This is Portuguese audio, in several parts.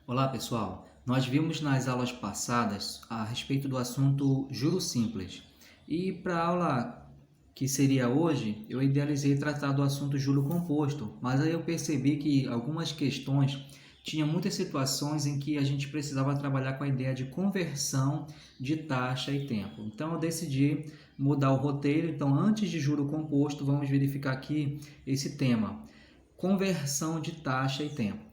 Olá pessoal, nós vimos nas aulas passadas a respeito do assunto juros simples e para a aula que seria hoje eu idealizei tratar do assunto juro composto, mas aí eu percebi que algumas questões tinham muitas situações em que a gente precisava trabalhar com a ideia de conversão de taxa e tempo. Então eu decidi mudar o roteiro, então antes de juro composto vamos verificar aqui esse tema, conversão de taxa e tempo.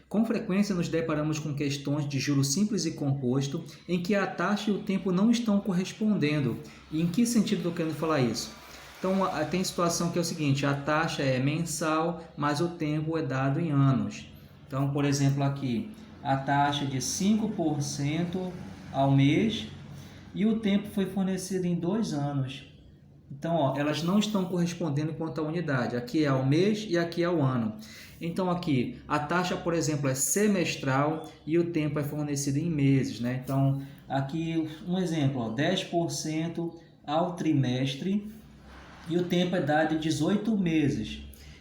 Com frequência, nos deparamos com questões de juro simples e composto em que a taxa e o tempo não estão correspondendo. E em que sentido estou querendo falar isso? Então, tem situação que é o seguinte, a taxa é mensal, mas o tempo é dado em anos. Então, por exemplo, aqui, a taxa de 5% ao mês e o tempo foi fornecido em 2 anos. Então, ó, elas não estão correspondendo quanto à unidade. Aqui é ao mês e aqui é ao ano. Então, aqui, a taxa, por exemplo, é semestral e o tempo é fornecido em meses, né? Então, aqui um exemplo, ó, 10% ao trimestre e o tempo é dado de 18 meses.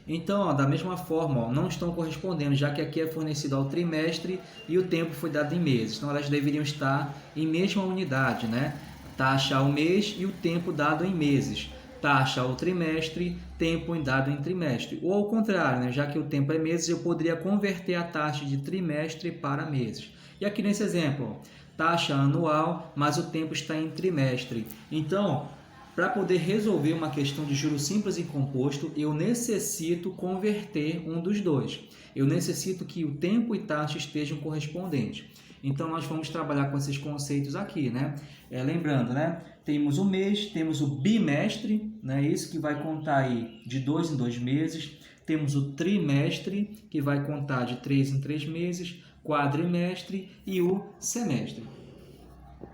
Então, ó, da mesma forma, ó, não estão correspondendo, já que aqui é fornecido ao trimestre e o tempo foi dado em meses. Então, elas deveriam estar em mesma unidade, né? Taxa ao mês e o tempo dado em meses. Taxa ao trimestre, tempo dado em trimestre. Ou ao contrário, né? Já que o tempo é meses, eu poderia converter a taxa de trimestre para meses. E aqui nesse exemplo, ó, taxa anual, mas o tempo está em trimestre. Então, para poder resolver uma questão de juros simples e composto, eu necessito converter um dos dois. Eu necessito que o tempo e taxa estejam correspondentes. Então, nós vamos trabalhar com esses conceitos aqui, né? Lembrando, né? Temos o mês, temos o bimestre, né? Isso que vai contar aí de 2 em 2 meses. Temos o trimestre, que vai contar de 3 em 3 meses. Quadrimestre e o semestre.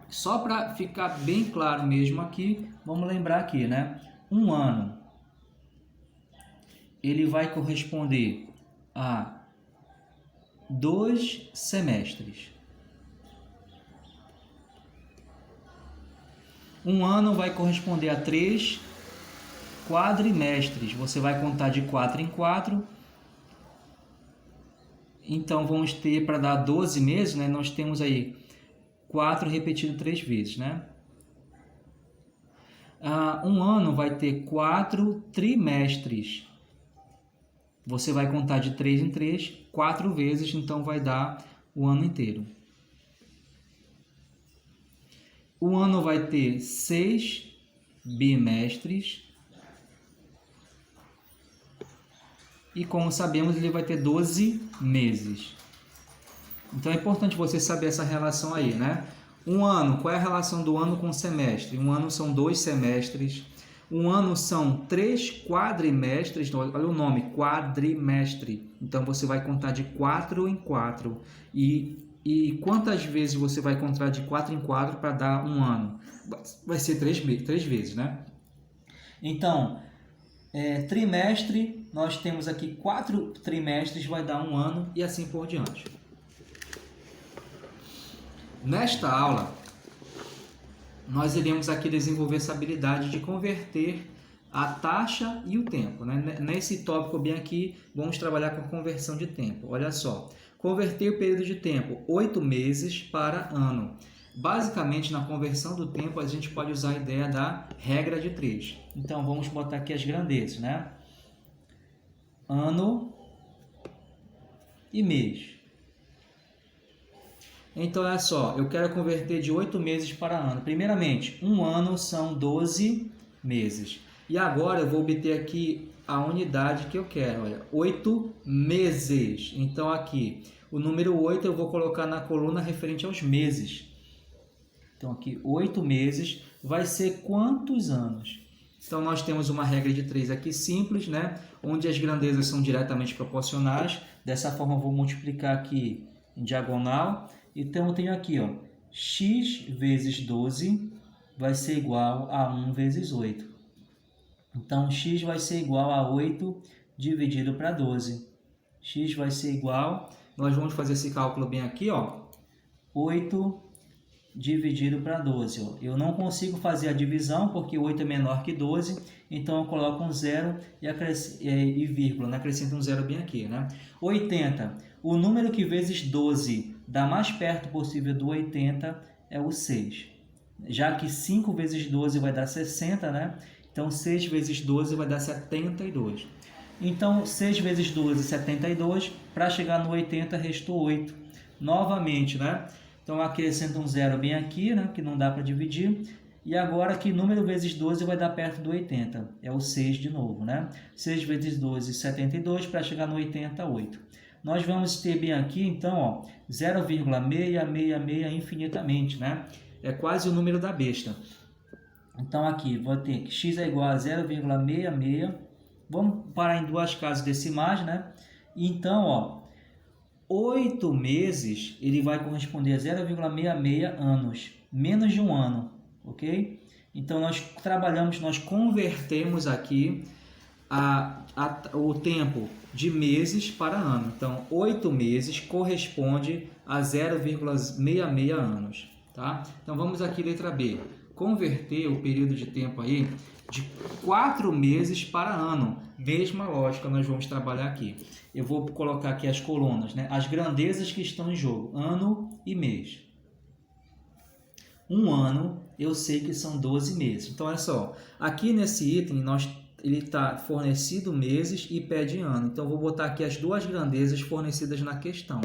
Só para ficar bem claro mesmo aqui, vamos lembrar aqui, né? Um ano, ele vai corresponder a 2 semestres. Um ano vai corresponder a 3 quadrimestres. Você vai contar de 4 em 4. Então, vamos ter, para dar 12 meses, né? Nós temos aí 4 repetido 3 vezes, né? Um ano vai ter 4 trimestres. Você vai contar de 3 em 3, 4 vezes, então vai dar o ano inteiro. O ano vai ter 6 bimestres. E como sabemos, ele vai ter 12 meses. Então é importante você saber essa relação aí, né? Um ano, qual é a relação do ano com o semestre? Um ano são 2 semestres. Um ano são 3 quadrimestres. Olha o nome, quadrimestre. Então você vai contar de 4 em 4. E quantas vezes você vai contar de 4 em 4 para dar um ano? Vai ser 3 vezes, né? Então, trimestre, nós temos aqui 4 trimestres, vai dar um ano e assim por diante. Nesta aula, nós iremos aqui desenvolver essa habilidade de converter a taxa e o tempo, né? Nesse tópico bem aqui, vamos trabalhar com conversão de tempo. Olha só, converter o período de tempo 8 meses para ano. Basicamente, na conversão do tempo, a gente pode usar a ideia da regra de 3. Então, vamos botar aqui as grandezas, né? Ano e mês. Então, olha só, eu quero converter de 8 meses para ano. Primeiramente, um ano são 12 meses. E agora eu vou obter aqui a unidade que eu quero, olha, 8 meses. Então, aqui, o número 8 eu vou colocar na coluna referente aos meses. Então, aqui, 8 meses vai ser quantos anos? Então, nós temos uma regra de 3 aqui simples, né? Onde as grandezas são diretamente proporcionais. Dessa forma, eu vou multiplicar aqui em diagonal. Então, eu tenho aqui, ó, x vezes 12 vai ser igual a 1 vezes 8. Então, x vai ser igual a 8 dividido para 12. X vai ser igual, nós vamos fazer esse cálculo bem aqui, ó, 8 dividido para 12. Ó. Eu não consigo fazer a divisão porque 8 é menor que 12, então eu coloco um zero e vírgula, né? Acrescento um zero bem aqui, né? 80. O número que vezes 12 da mais perto possível do 80 é o 6. Já que 5 vezes 12 vai dar 60, né? Então 6 vezes 12 vai dar 72. Então 6 vezes 12 é 72. Para chegar no 80 restou 8. Novamente, né? Então acrescenta um zero bem aqui, né? Que não dá para dividir. E agora que número vezes 12 vai dar perto do 80. É o 6 de novo, né? 6 vezes 12, 72. Para chegar no 80, 8. Nós vamos ter bem aqui, então, ó, 0,666 infinitamente, né? É quase o número da besta. Então, aqui, vou ter que x é igual a 0,66. Vamos parar em duas casas decimais, né? Então, ó, 8 meses, ele vai corresponder a 0,66 anos. Menos de um ano, ok? Então, nós trabalhamos, nós convertemos aqui o tempo de meses para ano. Então, 8 meses corresponde a 0,66 anos. Tá? Então, vamos aqui, letra B. Converter o período de tempo aí de 4 meses para ano. Mesma lógica nós vamos trabalhar aqui. Eu vou colocar aqui as colunas, né? As grandezas que estão em jogo, ano e mês. Um ano, eu sei que são 12 meses. Então, olha só. Aqui nesse item, ele está fornecido meses e pede ano. Então, eu vou botar aqui as duas grandezas fornecidas na questão.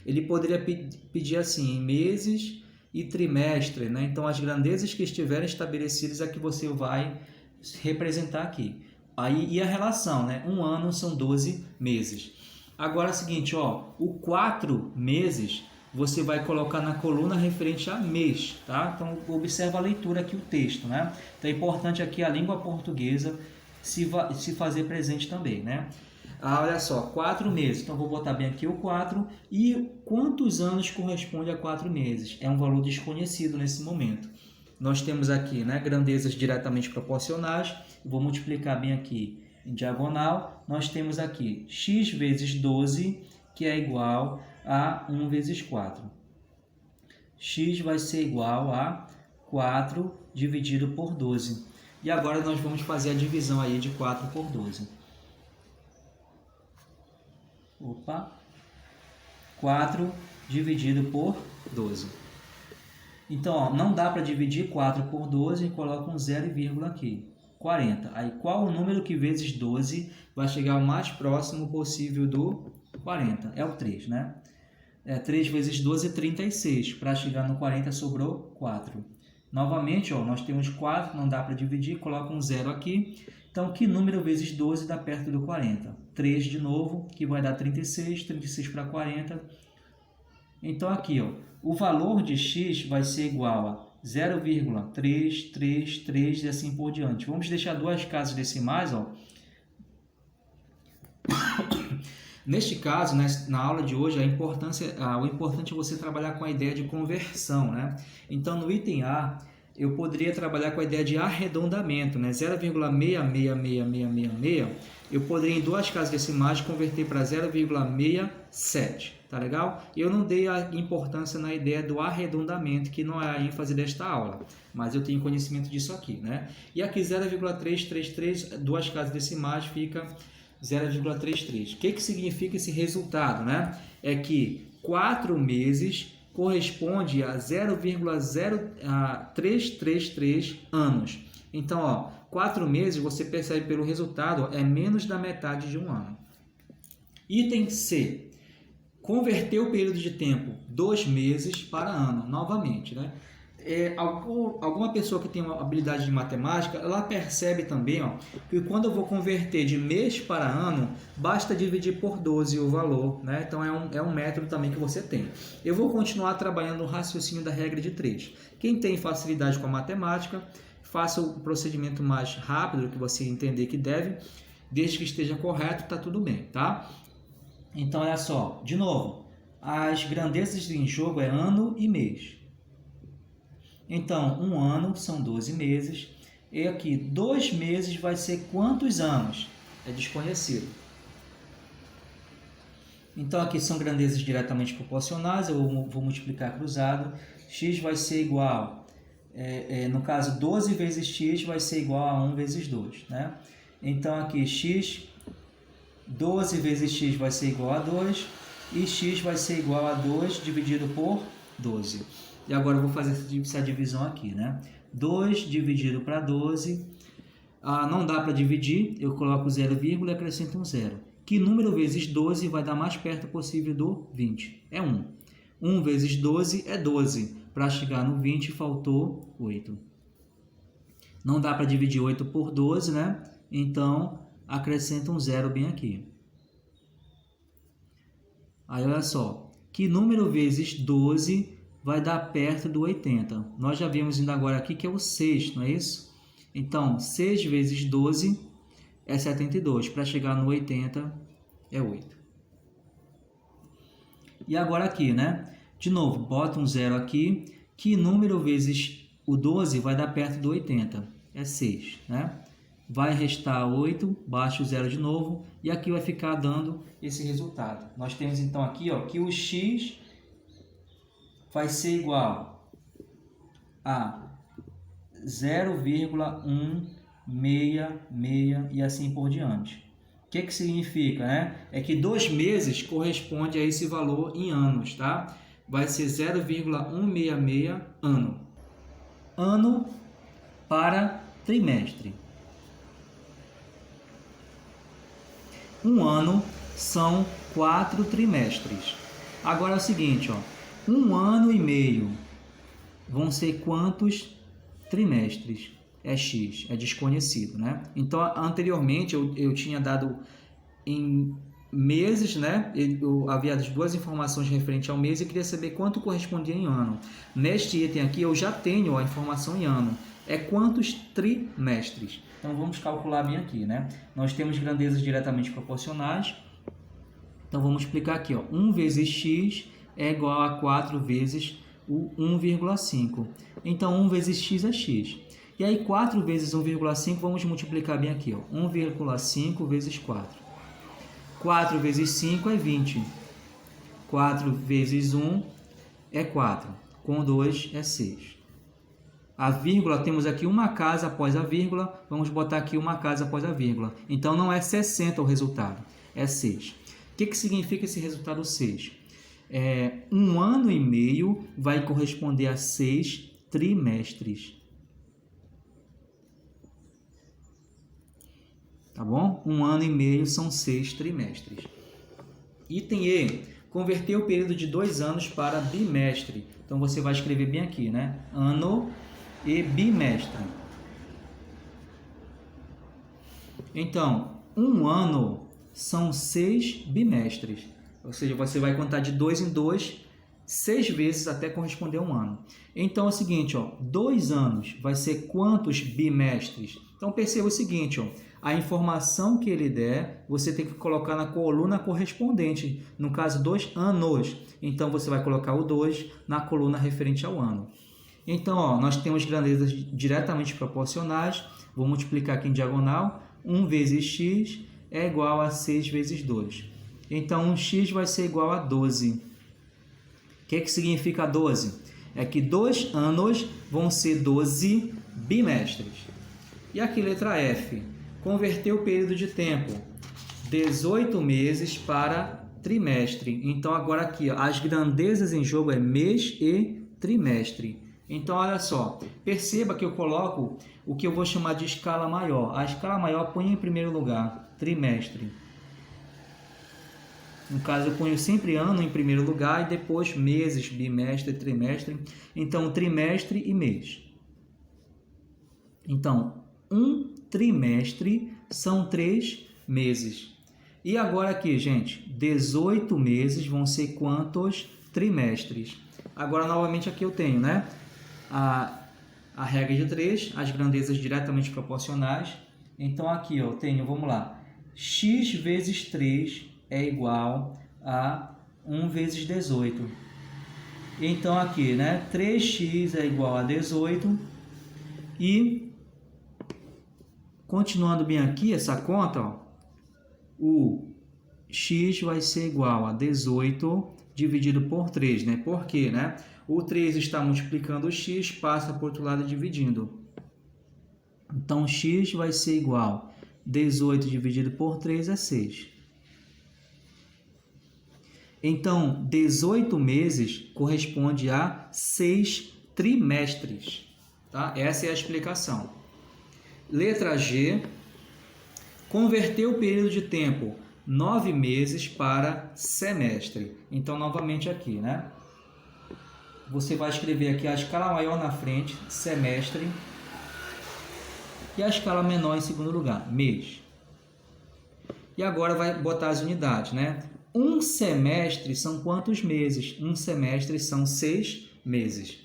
Ele poderia pedir assim, meses e trimestre, né? Então, as grandezas que estiverem estabelecidas é que você vai representar aqui. Aí, e a relação, né? Um ano são 12 meses. Agora é o seguinte, ó, o 4 meses você vai colocar na coluna referente a mês, tá? Então, observa a leitura aqui, o texto, né? Então, é importante aqui a língua portuguesa se fazer presente também, né? Olha só, 4 meses. Então, vou botar bem aqui o 4. E quantos anos corresponde a 4 meses? É um valor desconhecido nesse momento. Nós temos aqui, né, grandezas diretamente proporcionais. Vou multiplicar bem aqui em diagonal. Nós temos aqui x vezes 12, que é igual a 1 vezes 4. X vai ser igual a 4 dividido por 12. E agora nós vamos fazer a divisão aí de 4 por 12. Opa! 4 dividido por 12. Então, ó, não dá para dividir 4 por 12 e coloca um 0, aqui. 40. Aí, qual o número que vezes 12 vai chegar o mais próximo possível do 40? É o 3, né? 3 vezes 12 é 36. Para chegar no 40 sobrou 4. Novamente, ó, nós temos 4, não dá para dividir, coloca um 0 aqui. Então, que número vezes 12 dá perto do 40? 3 de novo, que vai dar 36, 36 para 40. Então, aqui, ó, o valor de x vai ser igual a 0,333 e assim por diante. Vamos deixar duas casas decimais, ó. Neste caso, né, na aula de hoje, o importante é você trabalhar com a ideia de conversão, né? Então, no item A, eu poderia trabalhar com a ideia de arredondamento, né? 0,666666, eu poderia, em duas casas decimais, converter para 0,67, tá legal? Eu não dei a importância na ideia do arredondamento, que não é a ênfase desta aula, mas eu tenho conhecimento disso aqui, né? E aqui 0,333, duas casas decimais, fica 0,33. O que significa esse resultado, né? É que 4 meses corresponde a 0,0333 anos. Então, ó, 4 meses, você percebe pelo resultado, é menos da metade de um ano. Item C. Converter o período de tempo 2 meses para ano, novamente, né? Alguma pessoa que tem uma habilidade de matemática, ela percebe também, ó, que quando eu vou converter de mês para ano, basta dividir por 12 o valor, né? Então é um método também que você tem. Eu vou continuar trabalhando no raciocínio da regra de 3. Quem tem facilidade com a matemática, faça o procedimento mais rápido que você entender que deve, desde que esteja correto, tá tudo bem, tá? Então olha só, de novo, as grandezas em jogo é ano e mês. Então, um ano são 12 meses. E aqui, 2 meses vai ser quantos anos? É desconhecido. Então, aqui são grandezas diretamente proporcionais. Eu vou multiplicar cruzado. X vai ser igual, no caso, 12 vezes x vai ser igual a 1 vezes 2. Né? Então, aqui, 12 vezes x vai ser igual a 2. e x vai ser igual a 2 dividido por 12. E agora eu vou fazer essa divisão aqui, né? 2 dividido para 12, não dá para dividir, eu coloco 0, e acrescento um 0. Que número vezes 12 vai dar mais perto possível do 20? É 1. 1 vezes 12 é 12. Para chegar no 20 faltou 8. Não dá para dividir 8 por 12, né? Então, acrescenta um 0 bem aqui. Aí, olha só. Que número vezes 12 vai dar perto do 80? Nós já vimos ainda agora aqui que é o 6, não é isso? Então, 6 vezes 12 é 72. Para chegar no 80 é 8. E agora aqui, né? De novo, bota um 0 aqui. Que número vezes o 12 vai dar perto do 80? É 6, né? Vai restar 8, baixa o 0 de novo, e aqui vai ficar dando esse resultado. Nós temos então aqui, ó, que o x vai ser igual a 0,166 e assim por diante. O que que significa, né? É que 2 meses corresponde a esse valor em anos, tá? Vai ser 0,166 ano. Ano para trimestre. Um ano são 4 trimestres. Agora é o seguinte, ó, 1 ano e meio vão ser quantos trimestres? É x, é desconhecido, né? Então, anteriormente eu tinha dado em meses, né? Eu havia as duas informações referentes ao mês e queria saber quanto correspondia em ano. Neste item aqui eu já tenho a informação em ano. É quantos trimestres? Então vamos calcular bem aqui, né? Nós temos grandezas diretamente proporcionais. Então vamos explicar aqui, ó. 1 vezes x é igual a 4 vezes o 1,5. Então 1 vezes x é x. E aí 4 vezes 1,5 vamos multiplicar bem aqui, ó. 1,5 vezes 4. 4 vezes 5 é 20. 4 vezes 1 é 4. Com 2 é 6. A vírgula, temos aqui uma casa após a vírgula. Vamos botar aqui uma casa após a vírgula. Então, não é 60 o resultado, é 6. O que significa esse resultado 6? 1 ano e meio vai corresponder a 6 trimestres. Tá bom? 1 ano e meio são 6 trimestres. Item E. Converter o período de 2 anos para bimestre. Então, você vai escrever bem aqui, né? Ano e bimestre. Então, 1 ano são 6 bimestres. Ou seja, você vai contar de 2 em 2, 6 vezes até corresponder a 1 ano. Então, é o seguinte, ó, 2 anos vai ser quantos bimestres? Então, perceba o seguinte, ó, a informação que ele der, você tem que colocar na coluna correspondente. No caso, 2 anos. Então, você vai colocar o 2 na coluna referente ao ano. Então, ó, nós temos grandezas diretamente proporcionais. Vou multiplicar aqui em diagonal. 1 vezes x é igual a 6 vezes 2. Então, 1x vai ser igual a 12. O que significa 12? É que 2 anos vão ser 12 bimestres. E aqui, letra F. Converter o período de tempo. 18 meses para trimestre. Então, agora aqui, ó, as grandezas em jogo é mês e trimestre. Então, olha só, perceba que eu coloco o que eu vou chamar de escala maior. A escala maior põe em primeiro lugar, trimestre. No caso, eu ponho sempre ano em primeiro lugar e depois meses, bimestre, trimestre. Então, trimestre e mês. Então, um trimestre são 3 meses. E agora aqui, gente, 18 meses vão ser quantos trimestres? Agora, novamente, aqui eu tenho, né? A regra de 3, as grandezas diretamente proporcionais. Então, aqui eu tenho, vamos lá, x vezes 3 é igual a 1 vezes 18. Então, aqui, né, 3x é igual a 18. E, continuando bem aqui, essa conta, ó, o x vai ser igual a 18 dividido por 3, né? Por quê, né? O 3 está multiplicando o x, passa para o outro lado dividindo. Então, x vai ser igual a 18 dividido por 3 é 6. Então, 18 meses corresponde a 6 trimestres. Tá? Essa é a explicação. Letra G. Converter o período de tempo 9 meses para semestre. Então, novamente aqui, né? Você vai escrever aqui a escala maior na frente, semestre, e a escala menor em segundo lugar, mês. E agora vai botar as unidades, né? Um semestre são quantos meses? Um semestre são 6 meses.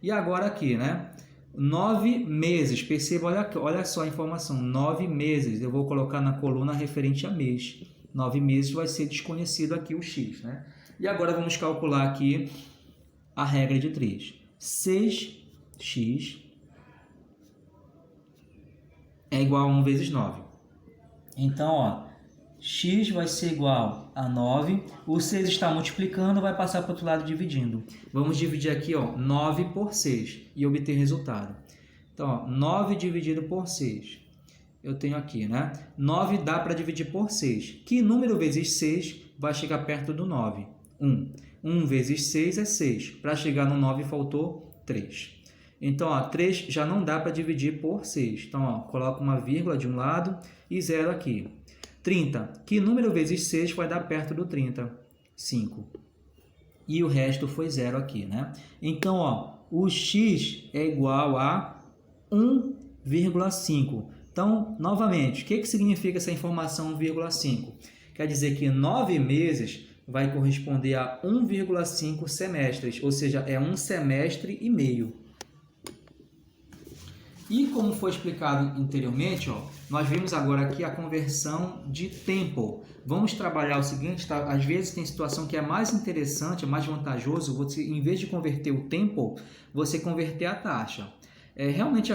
E agora aqui, né? 9 meses. Perceba, olha só a informação. 9 meses. Eu vou colocar na coluna referente a mês. 9 meses vai ser desconhecido aqui o x, né? E agora vamos calcular aqui a regra de 3. 6x é igual a 1 vezes 9. Então, ó, x vai ser igual a 9. O 6 está multiplicando, vai passar para o outro lado dividindo. Vamos dividir aqui, ó, 9 por 6 e obter resultado. Então, ó, 9 dividido por 6. Eu tenho aqui, né? 9 dá para dividir por 6. Que número vezes 6 vai chegar perto do 9? 1. 1 vezes 6 é 6. Para chegar no 9 faltou 3. Então, ó, 3 já não dá para dividir por 6. Então, ó, coloca uma vírgula de um lado e 0 aqui. 30. Que número vezes 6 vai dar perto do 30? 5. E o resto foi 0 aqui, né? Então, ó, o x é igual a 1,5. Então, novamente, o que significa essa informação 1,5? Quer dizer que 9 meses vai corresponder a 1,5 semestres, ou seja, é 1 semestre e meio. E como foi explicado anteriormente, ó, nós vimos agora aqui a conversão de tempo. Vamos trabalhar o seguinte, tá? Às vezes tem situação que é mais interessante, é mais vantajoso, você, em vez de converter o tempo, você converter a taxa. Realmente,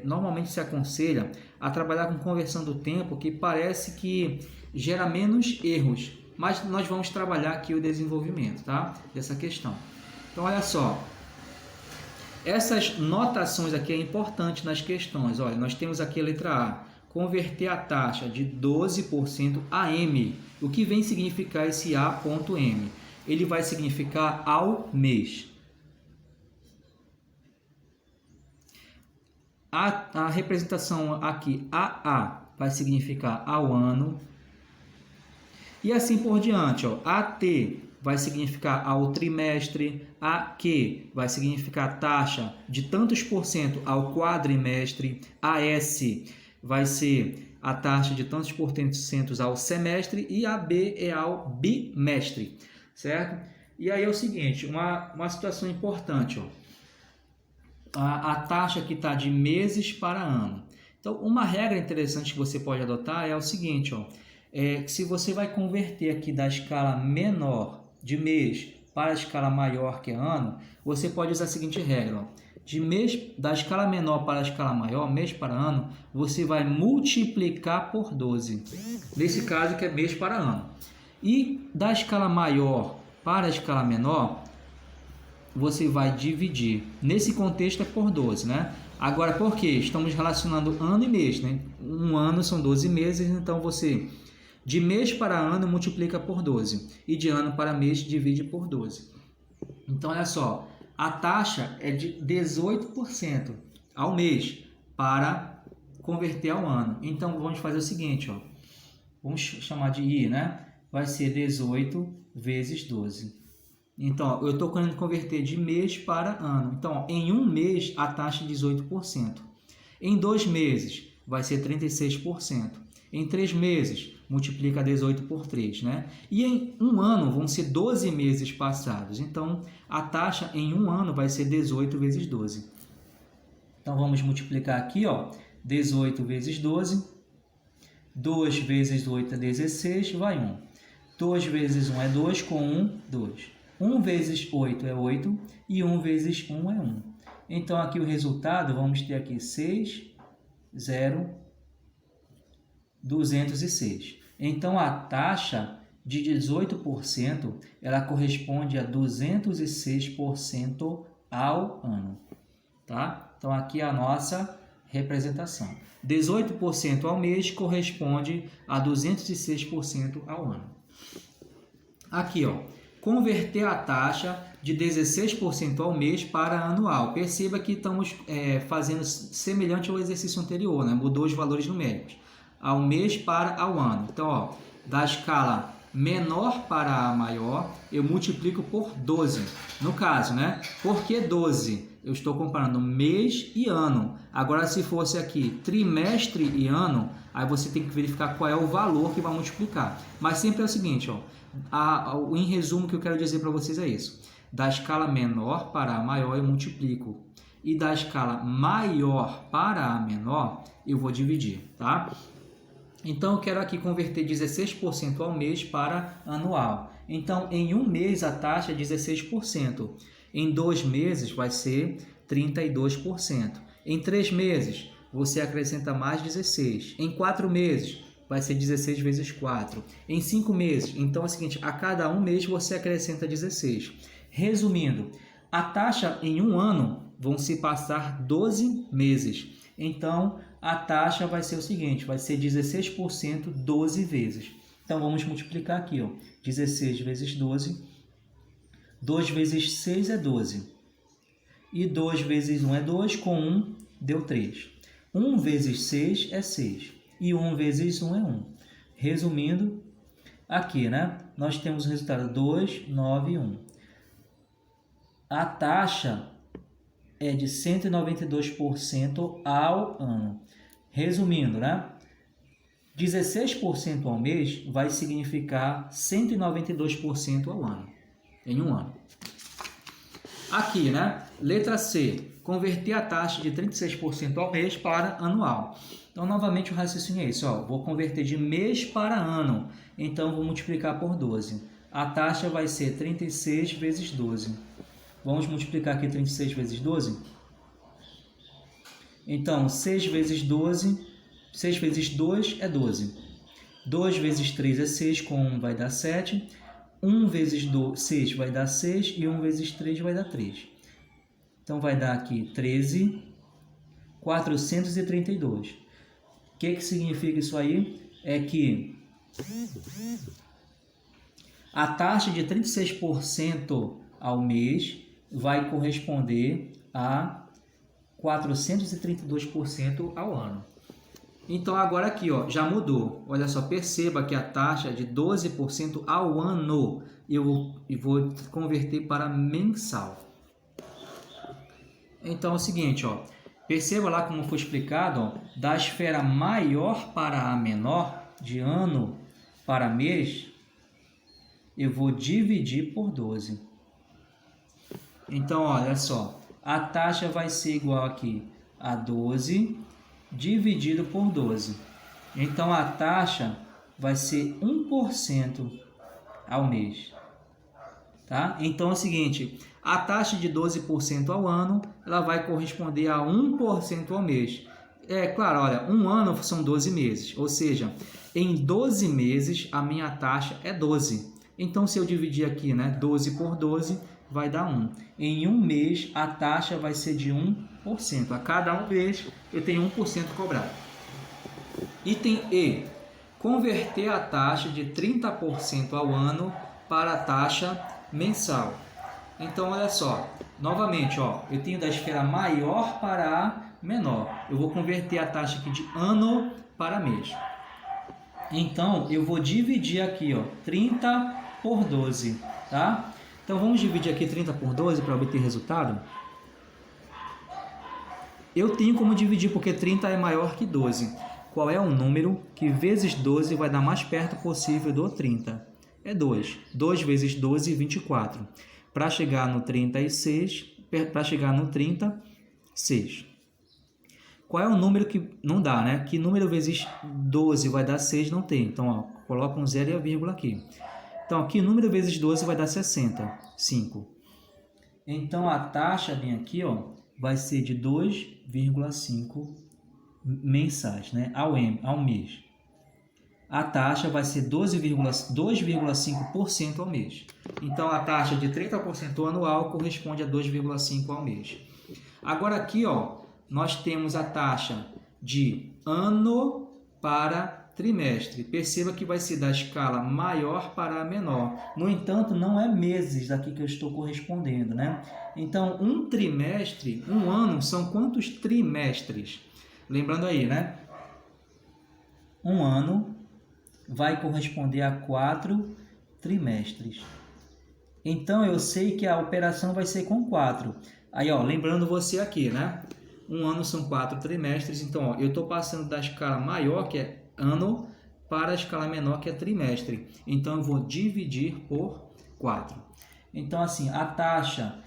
normalmente se aconselha a trabalhar com conversão do tempo, que parece que gera menos erros. Mas nós vamos trabalhar aqui o desenvolvimento, tá? Dessa questão. Então, olha só. Essas notações aqui é importante nas questões. Olha, nós temos aqui a letra A. Converter a taxa de 12% a M. O que vem significar esse A.M? Ele vai significar ao mês. A representação aqui, AA, vai significar ao ano. E assim por diante. Ó. AT vai significar ao trimestre. AQ vai significar taxa de tantos por cento ao quadrimestre. AS vai ser a taxa de tantos por cento ao semestre. E AB é ao bimestre. Certo? E aí é o seguinte, uma situação importante. Ó. A taxa que está de meses para ano. Então, uma regra interessante que você pode adotar é o seguinte, ó, se você vai converter aqui da escala menor de mês para a escala maior que é ano, você pode usar a seguinte regra, ó, da escala menor para a escala maior, mês para ano, você vai multiplicar por 12, nesse caso que é mês para ano. E da escala maior para a escala menor, você vai dividir. Nesse contexto é por 12, né? Agora, por quê? Estamos relacionando ano e mês, né? Um ano são 12 meses, então você, de mês para ano, multiplica por 12. E de ano para mês, divide por 12. Então, olha só. A taxa é de 18% ao mês para converter ao ano. Então, vamos fazer o seguinte, ó. Vamos chamar de I, né? Vai ser 18 vezes 12. Então, eu estou querendo converter de mês para ano. Então, em um mês, a taxa é 18%. Em 2 meses, vai ser 36%. Em 3 meses, multiplica 18 por 3, né? E em um ano, vão ser 12 meses passados. Então, a taxa em um ano vai ser 18 vezes 12. Então, vamos multiplicar aqui, ó, 18 vezes 12. 2 vezes 8 é 16, vai 1. 2 vezes 1 é 2, com 1, 2. 1 vezes 8 é 8 e 1 vezes 1 é 1. Então, aqui o resultado, vamos ter aqui 6, 0, 206. Então, a taxa de 18%, ela corresponde a 206% ao ano. Tá? Então, aqui é a nossa representação. 18% ao mês corresponde a 206% ao ano. Aqui, ó, converter a taxa de 16% ao mês para anual. Perceba que estamos fazendo semelhante ao exercício anterior, né? Mudou os valores numéricos. Ao mês para ao ano. Então, ó, da escala menor para a maior, eu multiplico por 12. No caso, né? Por que 12? Eu estou comparando mês e ano. Agora, se fosse aqui trimestre e ano, aí você tem que verificar qual é o valor que vai multiplicar. Mas sempre é o seguinte, ó, em resumo, que eu quero dizer para vocês é isso. Da escala menor para a maior, eu multiplico. E da escala maior para a menor, eu vou dividir, tá? Então, eu quero aqui converter 16% ao mês para anual. Então, em um mês, a taxa é 16%. Em 2 meses, vai ser 32%. Em 3 meses, você acrescenta mais 16. Em 4 meses, vai ser 16 vezes 4. Em 5 meses, então é o seguinte, a cada um mês você acrescenta 16. Resumindo, a taxa em um ano vão se passar 12 meses. Então, a taxa vai ser o seguinte, vai ser 16% 12 vezes. Então, vamos multiplicar aqui, ó, 16 vezes 12. 2 vezes 6 é 12. E 2 vezes 1 é 2, com 1 deu 3. 1 vezes 6 é 6. E 1 vezes 1 é 1. Resumindo, aqui, né? Nós temos o resultado 2, 9 e 1. A taxa é de 192% ao ano. Resumindo, né? 16% ao mês vai significar 192% ao ano, em um ano. Aqui, né? Letra C, converter a taxa de 36% ao mês para anual. Então, novamente, o raciocínio é esse, ó, vou converter de mês para ano, então vou multiplicar por 12. A taxa vai ser 36 vezes 12. Vamos multiplicar aqui 36 vezes 12? Então, 6 vezes 12, 6 vezes 2 é 12. 2 vezes 3 é 6, com 1 vai dar 7. 1 vezes 6 vai dar 6 e 1 vezes 3 vai dar 3. Então, vai dar aqui 13.432. O que significa isso aí? É que a taxa de 36% ao mês vai corresponder a 432% ao ano. Então, agora aqui, ó, já mudou. Olha só, perceba que a taxa é de 12% ao ano. Eu vou converter para mensal. Então, é o seguinte, ó, perceba lá como foi explicado, ó, da esfera maior para a menor, de ano para mês, eu vou dividir por 12. Então, olha só, a taxa vai ser igual aqui a 12 dividido por 12. Então, a taxa vai ser 1% ao mês. Tá? Então, é o seguinte, a taxa de 12% ao ano, ela vai corresponder a 1% ao mês. É claro, olha, um ano são 12 meses, ou seja, em 12 meses a minha taxa é 12. Então, se eu dividir aqui, né, 12 por 12, vai dar 1. Em um mês, a taxa vai ser de 1%. A cada um mês, eu tenho 1% cobrado. Item E. Converter a taxa de 30% ao ano para a taxa mensal. Então, olha só. Novamente, ó, eu tenho da esfera maior para a menor. Eu vou converter a taxa aqui de ano para mês. Então, eu vou dividir aqui, ó, 30 por 12, tá? Então, vamos dividir aqui 30 por 12 para obter resultado. Eu tenho como dividir porque 30 é maior que 12. Qual é o número que vezes 12 vai dar mais perto possível do 30? É 2. 2 vezes 12, 24. Para chegar no 36, para chegar no 30, 6. Qual é o número que não dá, né? Que número vezes 12 vai dar 6? Não tem. Então, ó, coloca um 0 e a vírgula aqui. Então, aqui, número vezes 12 vai dar 60, 5. Então, a taxa vem aqui, ó, vai ser de 2,5 mensais, né, ao mês. A taxa vai ser 2,5% ao mês. Então, a taxa de 30% anual corresponde a 2,5% ao mês. Agora, aqui, ó, nós temos a taxa de ano para trimestre. Perceba que vai ser da escala maior para a menor. No entanto, não é meses daqui que eu estou correspondendo, né? Então, um trimestre, um ano, são quantos trimestres? Lembrando aí, né? Um ano vai corresponder a 4 trimestres. Então, eu sei que a operação vai ser com 4. Aí, ó, lembrando você aqui, né? Um ano são 4 trimestres. Então, ó, eu estou passando da escala maior, que é ano, para a escala menor, que é trimestre. Então, eu vou dividir por 4. Então, assim, a taxa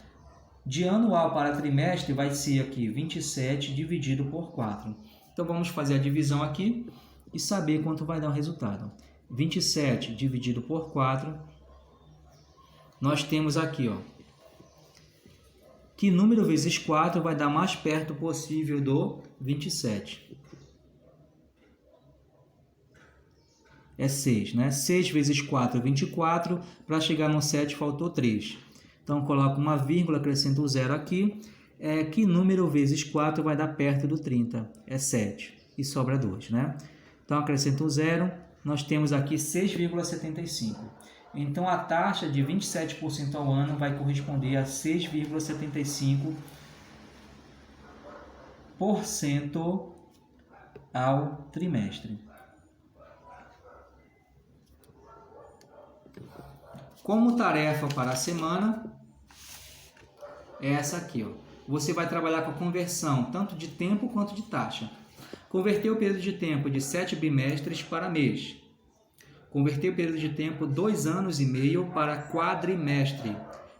de anual para trimestre vai ser aqui 27 dividido por 4. Então, vamos fazer a divisão aqui e saber quanto vai dar o resultado. 27 dividido por 4, nós temos aqui, ó, que número vezes 4 vai dar mais perto possível do 27. É 6, né? 6 vezes 4 é 24. Para chegar no 7 faltou 3. Então, coloco uma vírgula, acrescento o 0 aqui. Que número vezes 4 vai dar perto do 30? É 7. E sobra 2, né? Então, acrescento o 0. Nós temos aqui 6,75. Então, a taxa de 27% ao ano vai corresponder a 6,75% ao trimestre. Como tarefa para a semana, é essa aqui, ó. Você vai trabalhar com a conversão tanto de tempo quanto de taxa. Converter o período de tempo de 7 bimestres para mês. Converter o período de tempo 2 anos e meio para quadrimestre.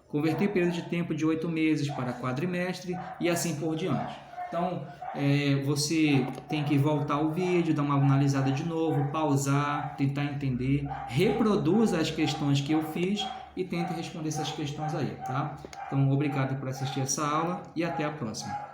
Converter o período de tempo de 8 meses para quadrimestre e assim por diante. Então, você tem que voltar o vídeo, dar uma analisada de novo, pausar, tentar entender, reproduza as questões que eu fiz e tente responder essas questões aí, tá? Então, obrigado por assistir essa aula e até a próxima.